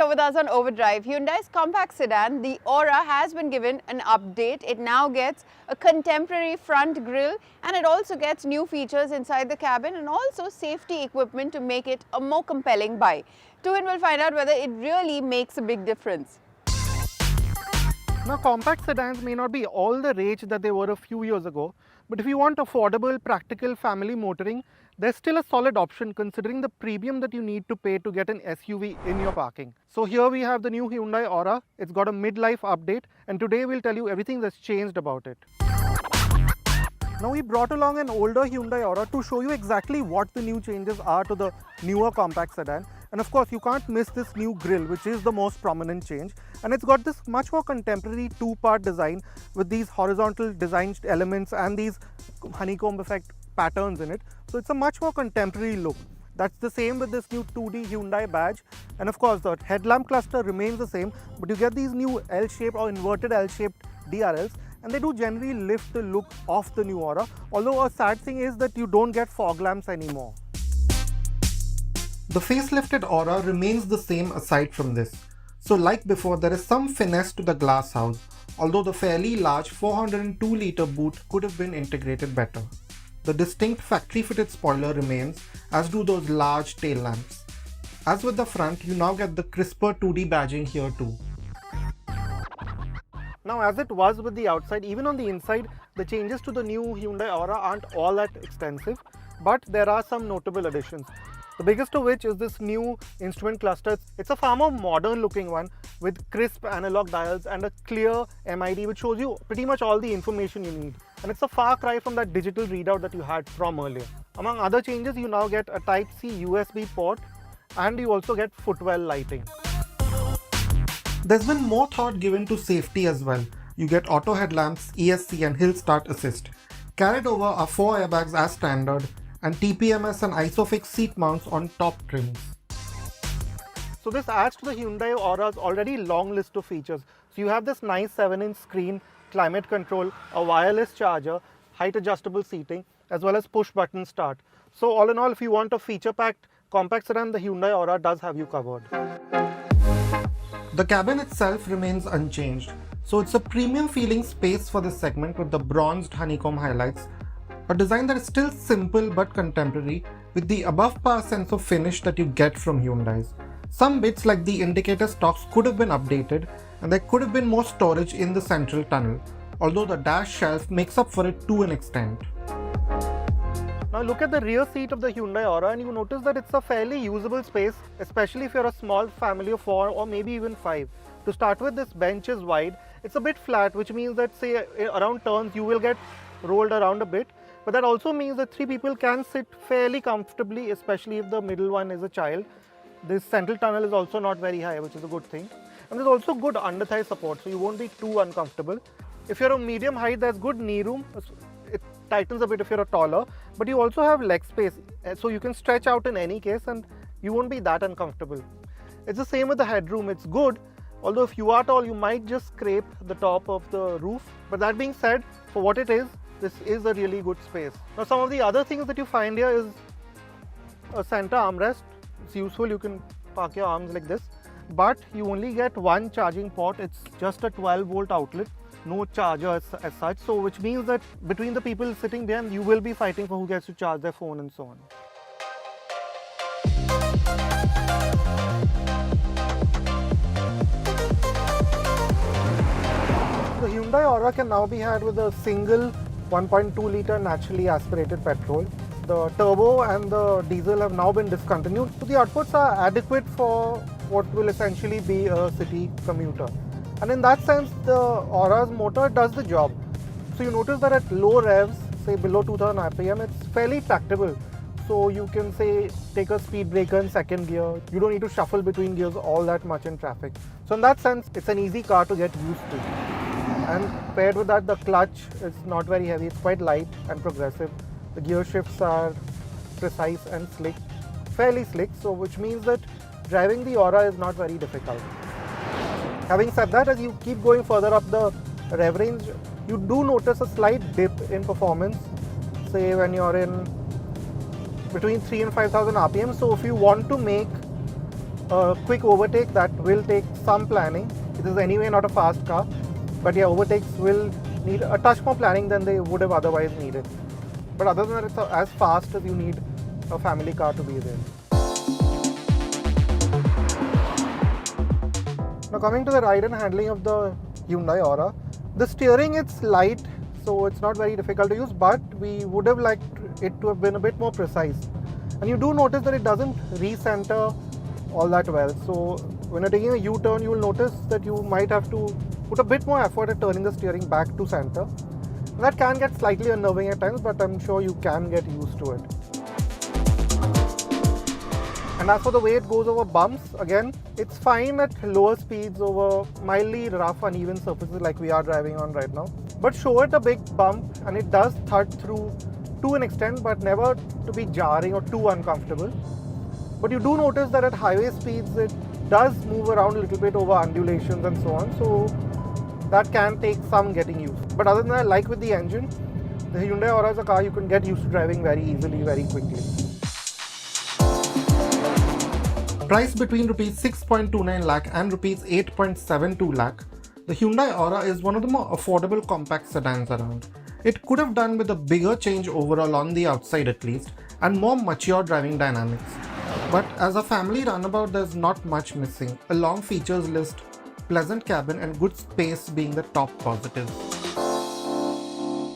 You're with us on Overdrive. Hyundai's compact sedan, the Aura, has been given an update. It now gets a contemporary front grille and it also gets new features inside the cabin and also safety equipment to make it a more compelling buy. Tune will find out whether it really makes a big difference. Now, compact sedans may not be all the rage that they were a few years ago, but if you want affordable, practical family motoring, there's still a solid option considering the premium that you need to pay to get an SUV in your parking. So here we have the new Hyundai Aura. It's got a mid-life update and today we'll tell you everything that's changed about it. Now we brought along an older Hyundai Aura to show you exactly what the new changes are to the newer compact sedan. And of course, you can't miss this new grille, which is the most prominent change. And it's got this much more contemporary two-part design with these horizontal design elements and these honeycomb effect patterns in it. So it's a much more contemporary look. That's the same with this new 2D Hyundai badge. And of course, the headlamp cluster remains the same, but you get these new L-shaped or inverted L-shaped DRLs. And they do generally lift the look of the new Aura. Although a sad thing is that you don't get fog lamps anymore. The facelifted Aura remains the same aside from this. So like before, there is some finesse to the glass house, although the fairly large 402-litre boot could have been integrated better. The distinct factory-fitted spoiler remains, as do those large tail lamps. As with the front, you now get the crisper 2D badging here too. Now, as it was with the outside, even on the inside, the changes to the new Hyundai Aura aren't all that extensive, but there are some notable additions. The biggest of which is this new instrument cluster. It's a far more modern looking one with crisp analog dials and a clear MID which shows you pretty much all the information you need. And it's a far cry from that digital readout that you had from earlier. Among other changes, you now get a Type-C USB port and you also get footwell lighting. There's been more thought given to safety as well. You get auto headlamps, ESC and hill start assist. Carried over are 4 airbags as standard, and TPMS and ISOFIX seat mounts on top trims. So this adds to the Hyundai Aura's already long list of features. So you have this nice 7-inch screen, climate control, a wireless charger, height adjustable seating, as well as push button start. So all in all, if you want a feature-packed compact sedan, the Hyundai Aura does have you covered. The cabin itself remains unchanged. So it's a premium feeling space for this segment with the bronzed honeycomb highlights. A design that is still simple but contemporary with the above par sense of finish that you get from Hyundai's. Some bits like the indicator stocks could have been updated and there could have been more storage in the central tunnel, although the dash shelf makes up for it to an extent. Now look at the rear seat of the Hyundai Aura and you notice that it's a fairly usable space, especially if you're a small family of 4 or maybe even 5. To start with, this bench is wide. It's a bit flat, which means that say around turns you will get rolled around a bit. But that also means that 3 people can sit fairly comfortably, especially if the middle one is a child. This central tunnel is also not very high, which is a good thing. And there's also good under-thigh support, so you won't be too uncomfortable. If you're a medium height, there's good knee room. It tightens a bit if you're a taller, but you also have leg space, so you can stretch out in any case and you won't be that uncomfortable. It's the same with the headroom. It's good, although if you are tall, you might just scrape the top of the roof. But that being said, for what it is, this is a really good space. Now some of the other things that you find here is a center armrest. It's useful, you can park your arms like this. But you only get one charging port. It's just a 12-volt outlet, no charger as such. So which means that between the people sitting behind, you will be fighting for who gets to charge their phone and so on. The Hyundai Aura can now be had with a single 1.2-litre naturally aspirated petrol. The turbo and the diesel have now been discontinued, so the outputs are adequate for what will essentially be a city commuter. And in that sense, the Aura's motor does the job. So you notice that at low revs, say below 2000 RPM, it's fairly tractable. So you can say take a speed breaker in second gear. You don't need to shuffle between gears all that much in traffic. So in that sense, it's an easy car to get used to. And paired with that, the clutch is not very heavy. It's quite light and progressive. The gear shifts are precise and slick, fairly slick, so which means that driving the Aura is not very difficult. Having said that, as you keep going further up the rev range, you do notice a slight dip in performance, say when you're in between 3 and 5000 RPM. So if you want to make a quick overtake that will take some planning. It is anyway not a fast car, but yeah, overtakes will need a touch more planning than they would have otherwise needed. But other than that, it's as fast as you need a family car to be there. Now coming to the ride and handling of the Hyundai Aura, the steering, it's light, so it's not very difficult to use, but we would have liked it to have been a bit more precise. And you do notice that it doesn't recenter all that well. So when you're taking a U-turn, you will notice that you might have to put a bit more effort at turning the steering back to center. That can get slightly unnerving at times, but I'm sure you can get used to it. And as for the way it goes over bumps, again, it's fine at lower speeds over mildly rough, uneven surfaces like we are driving on right now. But show it a big bump and it does thud through to an extent, but never to be jarring or too uncomfortable. But you do notice that at highway speeds, it does move around a little bit over undulations and so on. So that can take some getting used. But other than that, like with the engine, the Hyundai Aura is a car you can get used to driving very easily, very quickly. Priced between Rs 6.29 lakh and Rs 8.72 lakh, the Hyundai Aura is one of the more affordable compact sedans around. It could have done with a bigger change overall on the outside at least, and more mature driving dynamics. But as a family runabout, there's not much missing. A long features list, pleasant cabin and good space being the top positives.